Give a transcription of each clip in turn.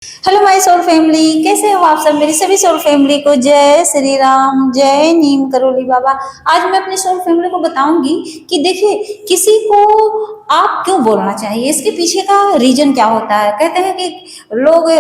Hello my soul family, कैसे हो आप सब। मेरी सभी सोल फैमिली को जय श्री राम, जय नीम करोली बाबा। आज मैं अपनी सोल फैमिली को बताऊंगी कि देखिए, किसी को आप क्यों बोलना चाहिए, इसके पीछे का रीजन क्या होता है। कहते हैं कि लोग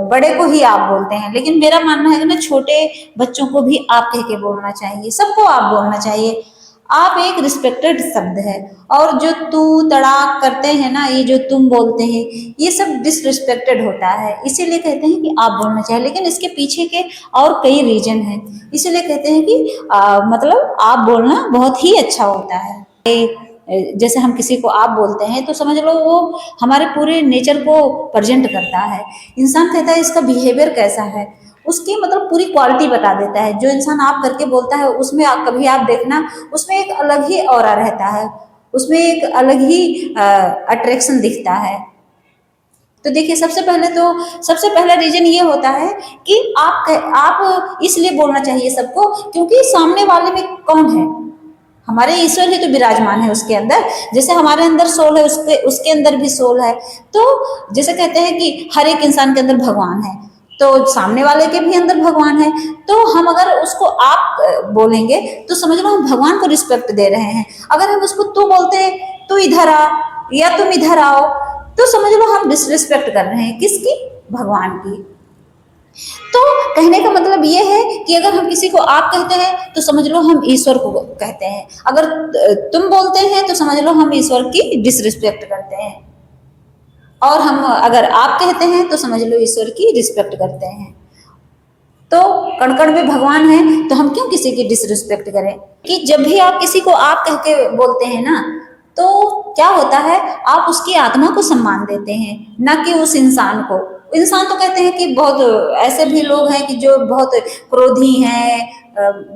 बड़े को ही आप बोलते हैं, लेकिन मेरा मानना है कि ना, छोटे बच्चों को भी आप कह के बोलना चाहिए, सबको आप बोलना चाहिए। आप एक रिस्पेक्टेड शब्द है। और जो तू तड़ाक करते हैं ना, ये जो तुम बोलते हैं, ये सब डिसरिस्पेक्टेड होता है। इसीलिए कहते हैं कि आप बोलना चाहिए, लेकिन इसके पीछे के और कई रीजन हैं। इसीलिए कहते हैं कि मतलब आप बोलना बहुत ही अच्छा होता है। जैसे हम किसी को आप बोलते हैं तो समझ लो वो हमारे पूरे नेचर को प्रेजेंट करता है। इंसान कहता है इसका बिहेवियर कैसा है, उसकी मतलब पूरी क्वालिटी बता देता है। जो इंसान आप करके बोलता है उसमें कभी आप देखना, उसमें एक अलग ही ऑरा रहता है, उसमें एक अलग ही अट्रैक्शन दिखता है। तो देखिए, सबसे पहला रीजन ये होता है कि आप इसलिए बोलना चाहिए सबको, क्योंकि सामने वाले में कौन है, हमारे ईश्वर ही तो विराजमान है उसके अंदर। जैसे हमारे अंदर सोल है, उसके उसके अंदर भी सोल है। तो जैसे कहते हैं कि हर एक इंसान के अंदर भगवान है, तो सामने वाले के भी अंदर भगवान है। तो हम अगर उसको आप बोलेंगे तो समझ लो हम भगवान को रिस्पेक्ट दे रहे हैं। अगर हम उसको तू बोलते हैं, तू इधर आ या तुम इधर आओ, तो समझ लो हम डिसरिस्पेक्ट कर रहे हैं, किसकी, भगवान की। तो कहने का मतलब ये है कि अगर हम किसी को आप कहते हैं तो समझ लो हम ईश्वर को कहते हैं, अगर तुम बोलते हैं तो समझ लो हम ईश्वर की डिसरिस्पेक्ट करते हैं, और हम अगर आप कहते हैं तो समझ लो ईश्वर की रिस्पेक्ट करते हैं। तो कण-कण में भगवान है, तो हम क्यों किसी की डिसरिस्पेक्ट करें। कि जब भी आप किसी को आप कह के बोलते हैं ना, तो क्या होता है, आप उसकी आत्मा को सम्मान देते हैं, ना कि उस इंसान को। इंसान तो कहते हैं कि बहुत ऐसे भी लोग हैं कि जो बहुत क्रोधी हैं,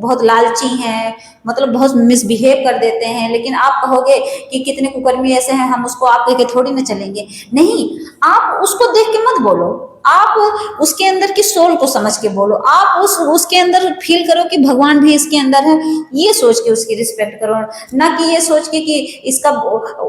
बहुत लालची हैं, मतलब बहुत मिसबिहेव कर देते हैं। लेकिन आप कहोगे कि कितने कुकर्मी ऐसे हैं, हम उसको आप कह के थोड़ी ना चलेंगे। नहीं, आप उसको देख के मत बोलो, आप उसके अंदर की सोल को समझ के बोलो। आप उसके अंदर फील करो कि भगवान भी इसके अंदर है, ये सोच के उसकी रिस्पेक्ट करो, ना कि ये सोच के कि इसका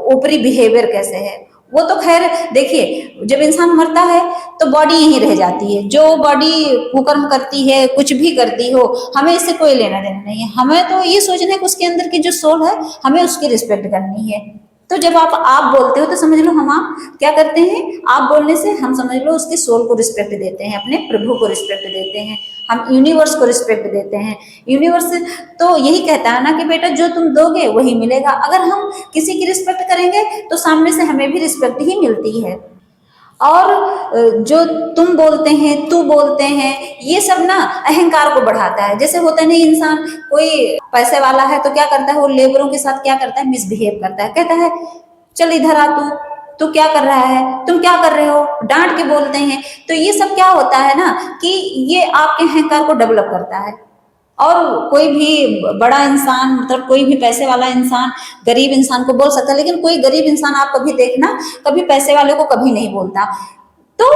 ऊपरी बिहेवियर कैसे है। वो तो खैर देखिए, जब इंसान मरता है तो बॉडी यहीं रह जाती है। जो बॉडी कुकर्म करती है, कुछ भी करती हो, हमें इससे कोई लेना देना नहीं है। हमें तो ये सोचना है कि उसके अंदर की जो सोल है, हमें उसकी रिस्पेक्ट करनी है। तो जब आप बोलते हो तो समझ लो हम आप क्या करते हैं, आप बोलने से हम समझ लो उसकी सोल को रिस्पेक्ट देते हैं, अपने प्रभु को रिस्पेक्ट देते हैं, हम यूनिवर्स को रिस्पेक्ट देते हैं। यूनिवर्स तो यही कहता है ना कि बेटा जो तुम दोगे वही मिलेगा। अगर हम किसी की रिस्पेक्ट करेंगे तो सामने से हमें भी रिस्पेक्ट ही मिलती है। और जो तुम बोलते हैं, तू बोलते हैं, ये सब ना अहंकार को बढ़ाता है। जैसे होता नहीं, इंसान कोई पैसे वाला है तो क्या करता है, वो लेबरों के साथ क्या करता है, मिसबिहेव करता है। कहता है चल इधर आ, तू क्या कर रहा है, तुम क्या कर रहे हो, डांट के बोलते हैं। तो ये सब क्या होता है ना, कि ये आपके अहंकार को डेवलप करता है। और कोई भी बड़ा इंसान, मतलब कोई भी पैसे वाला इंसान गरीब इंसान को बोल सकता है, लेकिन कोई गरीब इंसान आप कभी देखना, कभी पैसे वाले को कभी नहीं बोलता। तो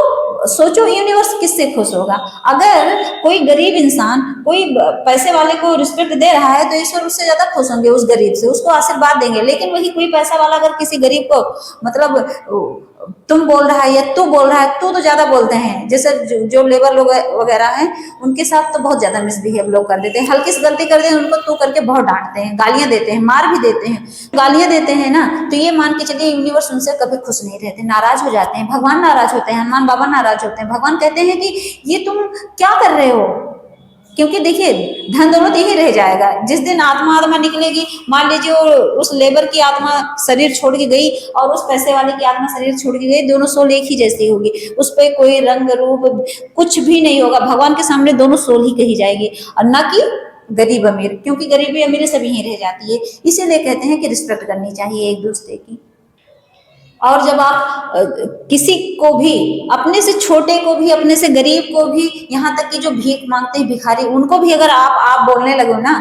सोचो यूनिवर्स किससे खुश होगा। अगर कोई गरीब इंसान कोई पैसे वाले को रिस्पेक्ट दे रहा है तो ईश्वर उससे ज्यादा खुश होंगे, उस गरीब से, उसको आशीर्वाद देंगे। लेकिन वही कोई पैसा वाला अगर किसी गरीब को मतलब तुम बोल रहा है या तू बोल रहा है, तू तो ज्यादा बोलते हैं। जैसे जो लेबर लोग वगैरह हैं, उनके साथ तो बहुत ज्यादा मिसबिहेव लोग कर देते हैं। हल्की सी गलती कर दें उनको तू करके बहुत डांटते हैं, गालियां देते हैं, मार भी देते हैं। गालियां देते हैं ना, तो ये मान के चलिए यूनिवर्स उनसे कभी खुश नहीं रहते, नाराज हो जाते हैं। भगवान नाराज होते हैं, हनुमान बाबा नाराज होते हैं। भगवान कहते हैं कि ये तुम क्या कर रहे हो, क्योंकि देखिए धन दौलत यही रह जाएगा। जिस दिन आत्मा निकलेगी, मान लीजिए उस लेबर की आत्मा शरीर छोड़ के गई और उस पैसे वाले की आत्मा शरीर छोड़ के गई, दोनों सोल एक ही जैसी होगी, उस पर कोई रंग रूप कुछ भी नहीं होगा। भगवान के सामने दोनों सोल ही कही जाएगी, और ना कि गरीब अमीर, क्योंकि गरीबी अमीर सब यही रह जाती है। इसीलिए कहते हैं कि रिस्पेक्ट करनी चाहिए एक दूसरे की। और जब आप किसी को भी, अपने से छोटे को भी, अपने से गरीब को भी, यहाँ तक कि जो भीख मांगते हैं भिखारी, उनको भी अगर आप बोलने लगो ना,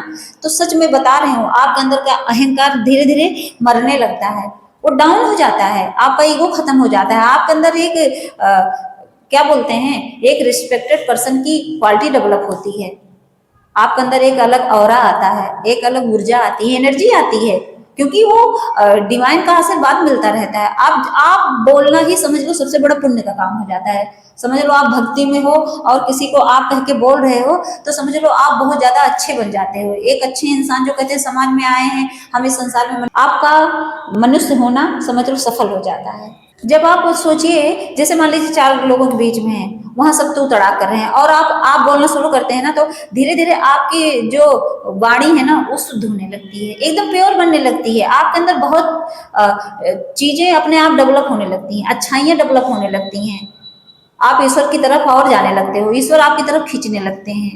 तो सच में बता रही हूँ, आपके अंदर का अहंकार धीरे धीरे मरने लगता है, वो डाउन हो जाता है, आपका ईगो खत्म हो जाता है। आपके अंदर एक क्या बोलते हैं, एक रिस्पेक्टेड पर्सन की क्वालिटी डेवलप होती है। आपके अंदर एक अलग ऑरा आता है, एक अलग ऊर्जा आती है, एनर्जी आती है। क्योंकि वो डिवाइन का आशीर्वाद मिलता रहता है। आप बोलना ही समझ लो सबसे बड़ा पुण्य का काम हो जाता है। समझ लो आप भक्ति में हो और किसी को आप कह के बोल रहे हो तो समझ लो आप बहुत ज्यादा अच्छे बन जाते हो, एक अच्छे इंसान जो कहते हैं समाज में आए हैं हम इस संसार में, आपका मनुष्य होना समझ लो सफल हो जाता है। जब आप सोचिए जैसे मान लीजिए चार लोगों के बीच में है, वहां सब तू तड़ाक कर रहे हैं और आप बोलना शुरू करते हैं ना, तो धीरे धीरे आपकी जो वाणी है ना वो शुद्ध होने लगती है, एकदम प्योर बनने लगती है। आपके अंदर बहुत चीजें अपने आप डेवलप होने लगती हैं, अच्छाइयां डेवलप होने लगती हैं। आप ईश्वर की तरफ और जाने लगते हो, ईश्वर आपकी तरफ खींचने लगते हैं।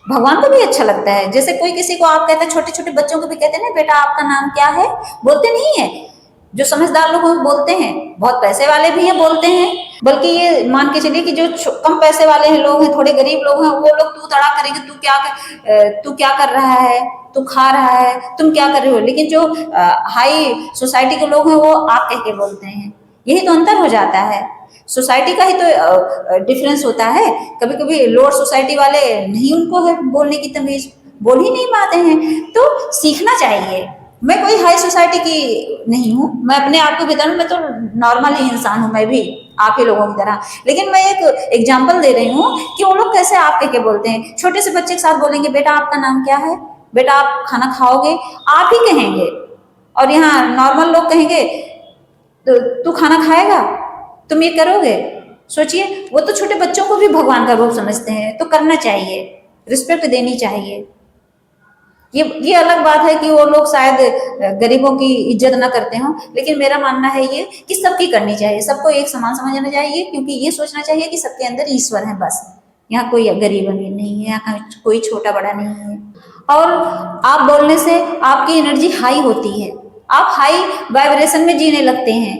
भगवान को भी अच्छा लगता है। जैसे कोई किसी को आप कहते हैं, छोटे छोटे बच्चों को भी कहते हैं ना बेटा आपका नाम क्या है, बोलते नहीं है। जो समझदार लोग बोलते हैं, बहुत पैसे वाले भी हैं बोलते हैं, बल्कि ये मान के चलिए कि जो कम पैसे वाले हैं लोग हैं, थोड़े गरीब लोग हैं, वो लोग तू तड़ा करेंगे, तू क्या कर रहा है, तू खा रहा है, तुम क्या कर रहे हो। लेकिन जो हाई सोसाइटी के लोग हैं वो आप कह के बोलते हैं। यही तो अंतर हो जाता है, सोसाइटी का ही तो डिफरेंस होता है। कभी कभी लोअर सोसाइटी वाले नहीं, उनको है बोलने की तमीज, बोल ही नहीं पाते हैं, तो सीखना चाहिए। मैं कोई हाई सोसाइटी की नहीं हूँ, मैं अपने आप को बताऊँ, मैं तो नॉर्मल ही इंसान हूँ, मैं भी आप ही लोगों की तरह। लेकिन मैं एक एग्जाम्पल दे रही हूँ कि वो लोग कैसे आप कह के बोलते हैं। छोटे से बच्चे के साथ बोलेंगे बेटा आपका नाम क्या है, बेटा आप खाना खाओगे, आप ही कहेंगे। और यहाँ नॉर्मल लोग कहेंगे तो तू खाना खाएगा, तुम ये करोगे। सोचिए, वो तो छोटे बच्चों को भी भगवान का रूप समझते हैं, तो करना चाहिए, रिस्पेक्ट देनी चाहिए। ये अलग बात है कि वो लोग शायद गरीबों की इज्जत ना करते हो, लेकिन मेरा मानना है ये कि सबकी करनी चाहिए, सबको एक समान समझना चाहिए, क्योंकि ये सोचना चाहिए कि सबके अंदर ईश्वर है बस। यहाँ कोई गरीब अमीर नहीं है, यहाँ कोई छोटा बड़ा नहीं है। और आप बोलने से आपकी एनर्जी हाई होती है, आप हाई वाइब्रेशन में जीने लगते हैं,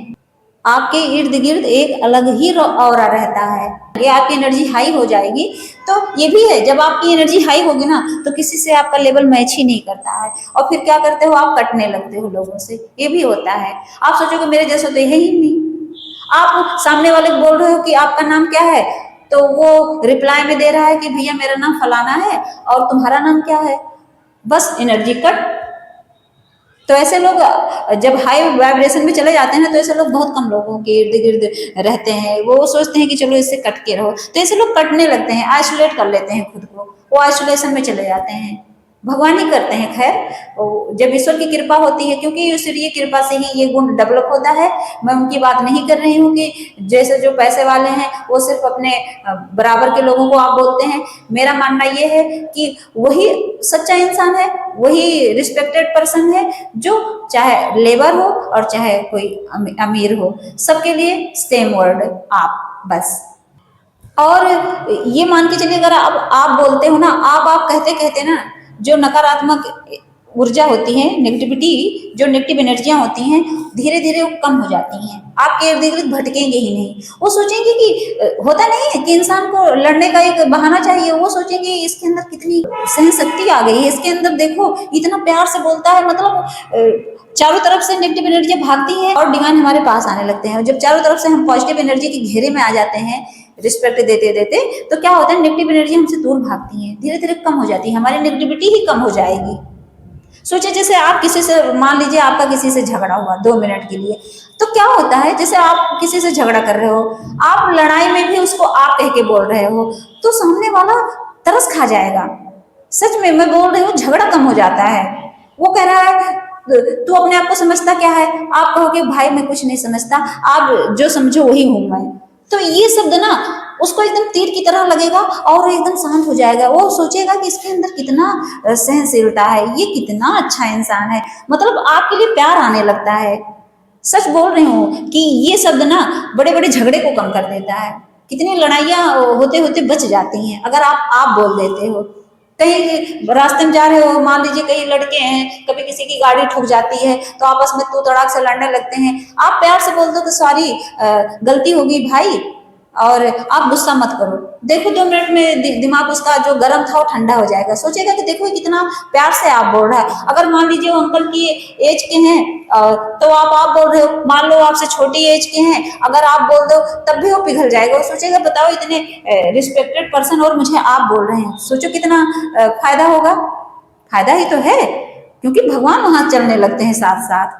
आपके इर्द गिर्द एक अलग ही ऑरा रहता है। ये आपकी एनर्जी हाई हो जाएगी तो ये भी है, जब आपकी एनर्जी हाई होगी ना तो किसी से आपका लेवल मैच ही नहीं करता है, और फिर क्या करते हो आप कटने लगते हो लोगों से। ये भी होता है, आप सोचोगे मेरे जैसा तो है ही नहीं। आप सामने वाले को बोल रहे हो कि आपका नाम क्या है, तो वो रिप्लाई में दे रहा है कि भैया मेरा नाम फलाना है और तुम्हारा नाम क्या है, बस एनर्जी कट। तो ऐसे लोग जब हाई वाइब्रेशन में चले जाते हैं ना, तो ऐसे लोग बहुत कम लोगों के इर्द गिर्द रहते हैं। वो सोचते हैं कि चलो इससे कट के रहो, तो ऐसे लोग कटने लगते हैं, आइसोलेट कर लेते हैं खुद को, वो आइसोलेशन में चले जाते हैं। भगवान ही करते हैं खैर, जब ईश्वर की कृपा होती है, क्योंकि ईश्वरीय कृपा से ही ये गुण डेवलप होता है। मैं उनकी बात नहीं कर रही हूँ कि जैसे जो पैसे वाले हैं वो सिर्फ अपने बराबर के लोगों को आप बोलते हैं। मेरा मानना ये है कि वही सच्चा इंसान है, वही रिस्पेक्टेड पर्सन है, जो चाहे लेबर हो और चाहे कोई अमीर हो, सबके लिए सेम वर्ड आप बस। और ये मान के चलिए अगर आप बोलते हो ना, आप कहते कहते ना, जो नकारात्मक ऊर्जा होती है, नेगेटिविटी, जो नेगेटिव एनर्जियां होती हैं, धीरे धीरे वो कम हो जाती हैं। आपके इर्द गिर्द भटकेंगे ही नहीं। वो सोचेंगे कि होता नहीं है कि इंसान को लड़ने का एक बहाना चाहिए, वो सोचेंगे इसके अंदर कितनी सहन शक्ति आ गई है, इसके अंदर देखो इतना प्यार से बोलता है, मतलब चारों तरफ से नेगेटिव एनर्जी भागती है और डिवाइन हमारे पास आने लगते हैं। और जब चारों तरफ से हम पॉजिटिव एनर्जी के घेरे में आ जाते हैं, रिस्पेक्ट देते देते, तो क्या होता है, नेगेटिव एनर्जी हमसे दूर भागती है, धीरे धीरे कम हो जाती है, हमारी नेगेटिविटी ही कम हो जाएगी। सोचिए जैसे आप किसी से, मान लीजिए आपका किसी से झगड़ा हुआ 2 मिनट के लिए, तो क्या होता है, जैसे आप किसी से झगड़ा कर रहे हो, आप लड़ाई में भी उसको आप कह के बोल रहे हो, तो सामने वाला तरस खा जाएगा। सच में मैं बोल रही हूँ, झगड़ा कम हो जाता है। वो कह रहा है तू अपने आप को समझता क्या है, आप कहोगे भाई मैं कुछ नहीं समझता, आप जो समझो वही हूं मैं। तो ये शब्द ना उसको एकदम तीर की तरह लगेगा और एकदम शांत हो जाएगा। वो सोचेगा कि इसके अंदर कितना सहनशीलता है, ये कितना अच्छा इंसान है, मतलब आपके लिए प्यार आने लगता है। सच बोल रही हूँ कि ये शब्द ना बड़े बड़े झगड़े को कम कर देता है। कितनी लड़ाइयाँ होते होते बच जाती हैं अगर आप बोल देते हो। कहीं रास्ते में जा रहे हो, मान लीजिए कई लड़के हैं, कभी किसी की गाड़ी ठुक जाती है तो आपस में तू तड़ाक से लड़ने लगते हैं। आप प्यार से बोल दो कि सॉरी, गलती होगी भाई, और आप गुस्सा मत करो। देखो 2 मिनट में दिमाग उसका जो गर्म था वो ठंडा हो जाएगा। सोचेगा कि देखो कितना प्यार से आप बोल रहा है। अगर मान लीजिए वो अंकल की एज के हैं तो आप बोल रहे हो, मान लो आपसे छोटी एज के हैं, अगर आप बोल दो तब भी वो पिघल जाएगा। वो सोचेगा बताओ इतने रिस्पेक्टेड पर्सन और मुझे आप बोल रहे हैं, सोचो कितना फायदा होगा। फायदा ही तो है। क्योंकि भगवान वहां चलने लगते हैं साथ साथ।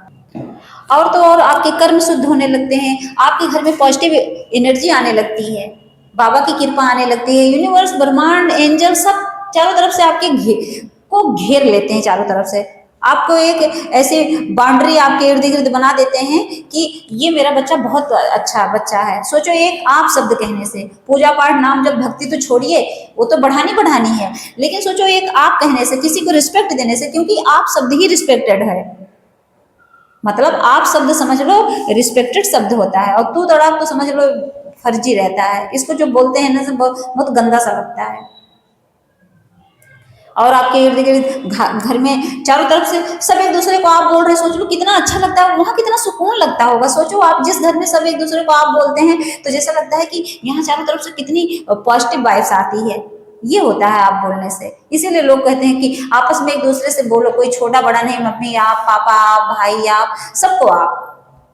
और तो और आपके कर्म शुद्ध होने लगते हैं, आपके घर में पॉजिटिव एनर्जी आने लगती है, बाबा की कृपा आने लगती है, यूनिवर्स, ब्रह्मांड, एंजल सब चारों तरफ से आपके को घेर लेते हैं चारों तरफ से। आपको एक ऐसे बाउंड्री आपके इर्द गिर्द बना देते हैं कि ये मेरा बच्चा बहुत अच्छा बच्चा है। सोचो, एक आप शब्द कहने से, पूजा पाठ नाम जब भक्ति तो छोड़िए, वो तो बढ़ानी बढ़ानी है, लेकिन सोचो एक आप कहने से, किसी को रिस्पेक्ट देने से, क्योंकि आप शब्द ही रिस्पेक्टेड है, मतलब आप शब्द समझ लो रिस्पेक्टेड शब्द होता है, और तू तड़ाक तो समझ लो फर्जी रहता है। इसको जो बोलते हैं ना, बहुत गंदा सा लगता है। और आपके इर्द गिर्द घर में चारों तरफ से सब एक दूसरे को आप बोल रहे हैं, सोच लो कितना अच्छा लगता है, वहां कितना सुकून लगता होगा। सोचो आप जिस घर में सब एक दूसरे को आप बोलते हैं, तो जैसा लगता है कि यहाँ चारों तरफ से कितनी पॉजिटिव वाइब्स आती है। ये होता है आप बोलने से। इसीलिए लोग कहते हैं कि आपस में एक दूसरे से बोलो, कोई छोटा बड़ा नहीं, मम्मी आप, पापा आप, भाई आप, सबको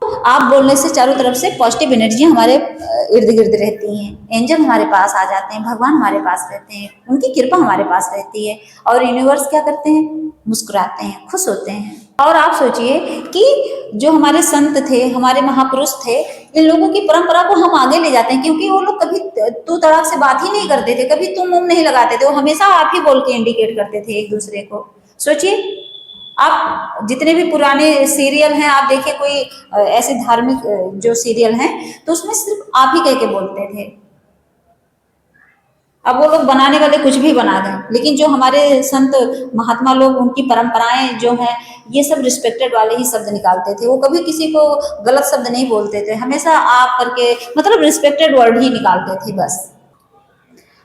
आप बोलने से चारों तरफ से पॉजिटिव एनर्जी हमारे इर्द गिर्द रहती हैं, एंजल हमारे पास आ जाते हैं, भगवान हमारे पास रहते हैं, उनकी कृपा हमारे पास रहती है, और यूनिवर्स क्या करते हैं, मुस्कुराते हैं, खुश होते हैं। और आप सोचिए कि जो हमारे संत थे, हमारे महापुरुष थे, इन लोगों की परंपरा को हम आगे ले जाते हैं, क्योंकि वो लोग कभी तू तड़ाक से बात ही नहीं करते थे, कभी तुम मुम नहीं लगाते थे, वो हमेशा आप ही बोल के इंडिकेट करते थे एक दूसरे को। सोचिए, आप जितने भी पुराने सीरियल हैं आप देखिए, कोई ऐसे धार्मिक जो सीरियल हैं, तो उसमें सिर्फ आप ही कह के बोलते थे। अब वो लोग बनाने वाले कुछ भी बना दें, लेकिन जो हमारे संत महात्मा लोग, उनकी परंपराएं जो हैं, ये सब रिस्पेक्टेड वाले ही शब्द निकालते थे। वो कभी किसी को गलत शब्द नहीं बोलते थे, हमेशा आप करके, मतलब रिस्पेक्टेड वर्ड ही निकालते थे बस।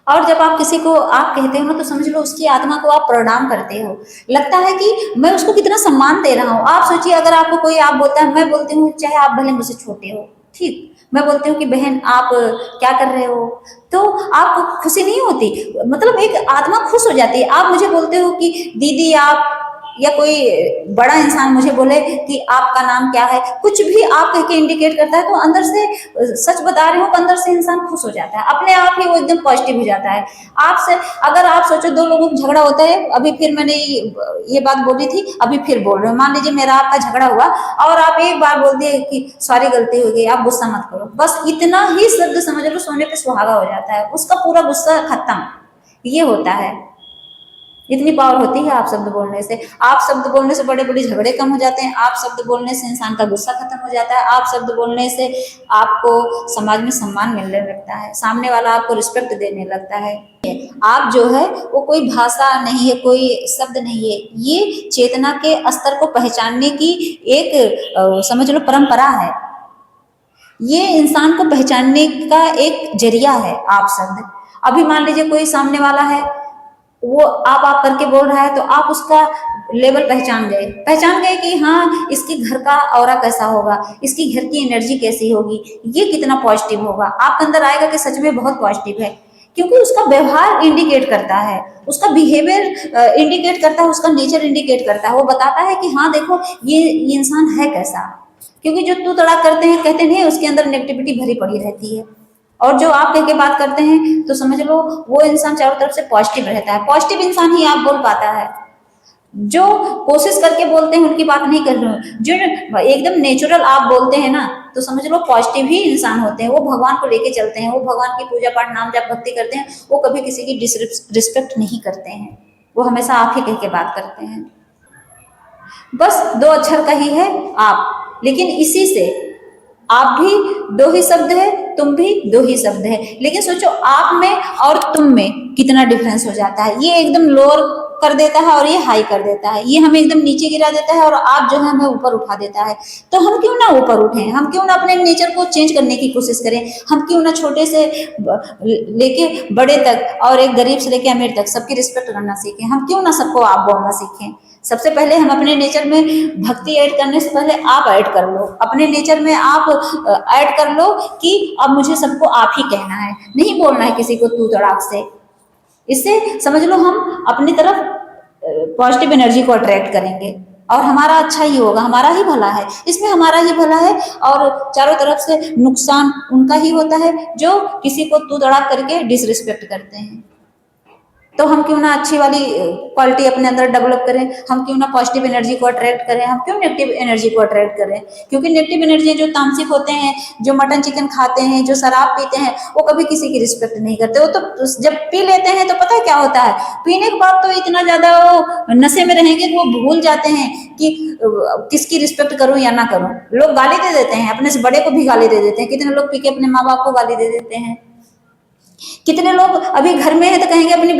और जब आप किसी को आप कहते हो ना, तो समझ लो उसकी आत्मा को आप प्रणाम करते हो, लगता है कि मैं उसको कितना सम्मान दे रहा हूँ। आप सोचिए, अगर आपको कोई आप बोलता है, मैं बोलती हूँ, चाहे आप भले मुझसे छोटे हो, ठीक, मैं बोलती हूँ कि बहन आप क्या कर रहे हो, तो आपको खुशी नहीं होती, मतलब एक आत्मा खुश हो जाती है। आप मुझे बोलते हो कि दीदी आप, या कोई बड़ा इंसान मुझे बोले कि आपका नाम क्या है, कुछ भी आप कह के इंडिकेट करता है, तो अंदर से, सच बता रही हूँ, अंदर से इंसान खुश हो जाता है, अपने आप ही वो एकदम पॉजिटिव हो जाता है। आपसे अगर आप सोचो, दो लोगों को झगड़ा होता है, अभी फिर मैंने ये बात बोली थी, अभी फिर बोल रहे हो, मान लीजिए मेरा आपका झगड़ा हुआ, और आप एक बार बोल दिए कि सॉरी गलती हो गई, आप गुस्सा मत करो, बस इतना ही शब्द समझ लो, सोने पे सुहागा हो जाता है, उसका पूरा गुस्सा खत्म। ये होता है, इतनी पावर होती है आप शब्द बोलने से। आप शब्द बोलने से बड़े बड़े झगड़े कम हो जाते हैं, आप शब्द बोलने से इंसान का गुस्सा खत्म हो जाता है, आप शब्द बोलने से आपको समाज में सम्मान मिलने लगता है, सामने वाला आपको रिस्पेक्ट देने लगता है। आप जो है वो कोई भाषा नहीं है, कोई शब्द नहीं है, ये चेतना के स्तर को पहचानने की एक समझ लो परंपरा है। ये इंसान को पहचानने का एक जरिया है आप शब्द। अभी मान लीजिए कोई सामने वाला है, वो आप करके बोल रहा है, तो आप उसका लेवल पहचान गए कि हाँ, इसके घर का ऑरा कैसा होगा, इसकी घर की एनर्जी कैसी होगी, ये कितना पॉजिटिव होगा, आपके अंदर आएगा कि सच में बहुत पॉजिटिव है, क्योंकि उसका व्यवहार इंडिकेट करता है, उसका बिहेवियर इंडिकेट करता है, उसका नेचर इंडिकेट करता है, वो बताता है कि हाँ देखो ये इंसान है कैसा। क्योंकि जो तू तड़ा करते हैं, कहते नहीं, उसके अंदर नेगेटिविटी भरी पड़ी रहती है, और जो आप कह के बात करते हैं, तो समझ लो वो इंसान चारों तरफ से पॉजिटिव रहता है। पॉजिटिव इंसान ही आप बोल पाता है। जो कोशिश करके बोलते हैं उनकी बात नहीं कर रही हूँ, जो एकदम नेचुरल आप बोलते हैं ना, तो समझ लो पॉजिटिव ही इंसान होते हैं। वो भगवान को लेके चलते हैं, वो भगवान की पूजा पाठ नाम जप भक्ति करते हैं, वो कभी किसी की डिसरिस्पेक्ट नहीं करते हैं, वो हमेशा आप ही कह के बात करते हैं। बस दो अक्षर का ही है आप, लेकिन इसी से आप भी दो ही शब्द है, तुम भी दो ही शब्द है, लेकिन सोचो आप में और तुम में कितना डिफरेंस हो जाता है। ये एकदम लोअर कर देता है और ये हाई कर देता है, ये हमें एकदम नीचे गिरा देता है और आप जो है हमें ऊपर उठा देता है। तो हम क्यों ना ऊपर उठें, हम क्यों ना अपने नेचर को चेंज करने की कोशिश करें, हम क्यों ना छोटे से लेके बड़े तक और एक गरीब से लेके अमीर तक सबकी रिस्पेक्ट करना सीखें, हम क्यों ना सबको आप बोलना सीखें। सबसे पहले हम अपने नेचर में भक्ति ऐड करने से पहले आप ऐड कर लो, अपने नेचर में आप ऐड कर लो कि अब मुझे सबको आप ही कहना है, नहीं बोलना है किसी को तू तड़ाक से। इससे समझ लो हम अपनी तरफ पॉजिटिव एनर्जी को अट्रैक्ट करेंगे और हमारा अच्छा ही होगा, हमारा ही भला है, इसमें हमारा ही भला है। और चारों तरफ से नुकसान उनका ही होता है जो किसी को तू तड़ाक करके डिसरिस्पेक्ट करते हैं। तो हम क्यों ना अच्छी वाली क्वालिटी अपने अंदर डेवलप करें, हम क्यों ना पॉजिटिव एनर्जी को अट्रैक्ट करें, हम क्यों नेगेटिव एनर्जी को अट्रैक्ट करें। क्योंकि नेगेटिव एनर्जी जो तामसिक होते हैं, जो मटन चिकन खाते हैं, जो शराब पीते हैं, वो कभी किसी की रिस्पेक्ट नहीं करते। वो तो जब पी लेते हैं तो पता है क्या होता है, पीने के बाद तो इतना ज्यादा वो नशे में रहेंगे कि वो भूल जाते हैं कि किसकी रिस्पेक्ट करूं या ना करूं। लोग गाली दे देते हैं, अपने से बड़े को भी गाली दे देते हैं। कितने लोग पी के अपने माँ बाप को गाली दे देते हैं। कितने लोग अभी घर में है तो कहेंगे अपनी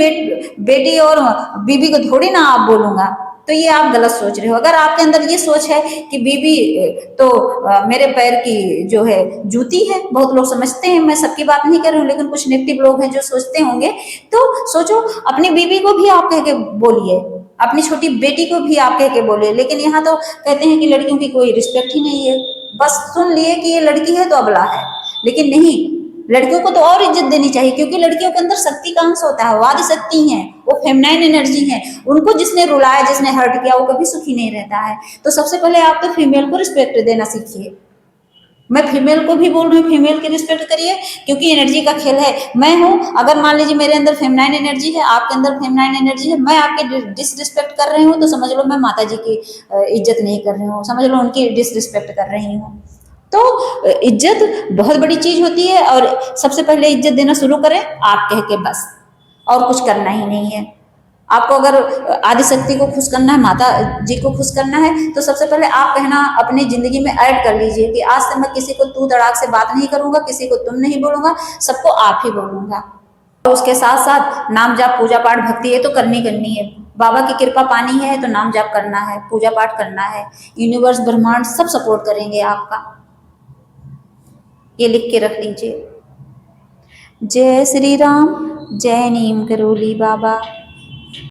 बेटी और बीबी को थोड़ी ना आप बोलूंगा। तो ये आप गलत सोच रहे हो। अगर आपके अंदर ये सोच है कि बीबी तो मेरे पैर की जो है जूती है, बहुत लोग समझते हैं, मैं सबकी बात नहीं कर रही हूँ, लेकिन कुछ नेगेटिव लोग हैं जो सोचते होंगे। तो सोचो, अपनी बीबी को भी आप कह के बोलिए, अपनी छोटी बेटी को भी आप कह के बोलिए। लेकिन यहाँ तो कहते हैं कि लड़कियों की कोई रिस्पेक्ट ही नहीं है, बस सुन लिए कि ये लड़की है तो अबला है। लेकिन नहीं, लड़कियों को तो और इज्जत देनी चाहिए, क्योंकि लड़कियों के अंदर शक्ति का अंश होता है, वो आदि शक्ति है, वो फेमिनाइन एनर्जी है। उनको जिसने रुलाया, जिसने हर्ट किया, वो कभी सुखी नहीं रहता है। तो सबसे पहले आप तो फीमेल को रिस्पेक्ट देना सीखिए। मैं फीमेल को भी बोल रही हूँ, फीमेल की रिस्पेक्ट करिए, क्योंकि एनर्जी का खेल है। मैं हूँ, अगर मान लीजिए मेरे अंदर फेमिनाइन एनर्जी है, आपके अंदर फेमिनाइन एनर्जी है, मैं आपकी डिसरिस्पेक्ट कर रही हूँ तो समझ लो मैं माता जी की इज्जत नहीं कर रही हूँ, समझ लो उनकी डिसरिस्पेक्ट कर रही हूँ। तो इज्जत बहुत बड़ी चीज होती है, और सबसे पहले इज्जत देना शुरू करें आप कह के, बस और कुछ करना ही नहीं है। आपको अगर आदि शक्ति को खुश करना है, माता जी को खुश करना है, तो सबसे पहले आप कहना अपनी जिंदगी में ऐड कर लीजिए कि आज से मैं किसी को तू तड़ाक से बात नहीं करूंगा, किसी को तुम नहीं बोलूंगा, सबको आप ही बोलूंगा। और उसके साथ साथ नाम जाप पूजा पाठ भक्ति ये तो करनी है। बाबा की कृपा पानी है तो नाम जाप करना है, पूजा पाठ करना है। यूनिवर्स ब्रह्मांड सब सपोर्ट करेंगे आपका, ये लिख के रख लीजिए। जय श्री राम, जय नीम करोली बाबा।